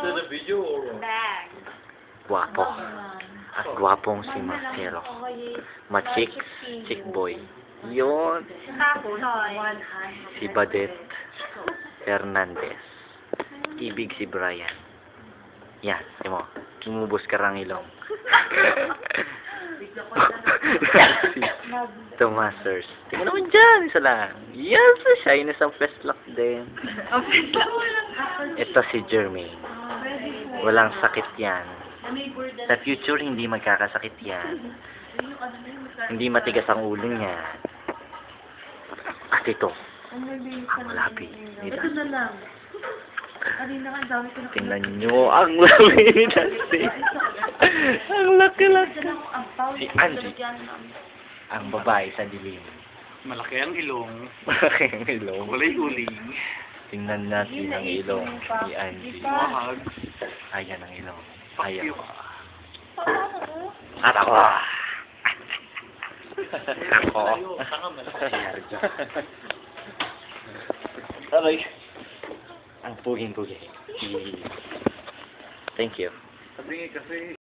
Sa video or? Bag. Guwapo. At guwapong si Marcelo. Machik, chick boy. Yun. Tapos, Si Badet Hernandez. Ibig si Brian. Yan, di mo. Lumubos ka rang ilong. Si Tomasers. Tingnan naman dyan, isa lang. Yes, shyness ang flesh lock din. Ito si Jermaine. Walang sakit yan. Sa future, hindi magkakasakit yan. Hindi matigas ang ulo niya. At ito, ang labi ni ito na lang. Kanina ka, dami ko na. Tingnan nyo, ang labi ni Dante. Ang laki-laki. Si Angie, ang babae sa dilim. Malaki ang ilong. Malaki ang ilong. Kulay uling. Tingnan natin ang ilong ni Angie. Mahag. Ayan ang ilong. Fuck Ayan. you. At ako. Ako. Tanga malaki. Aray. Ang puging-pugi. Thank you. Sabi nga kasi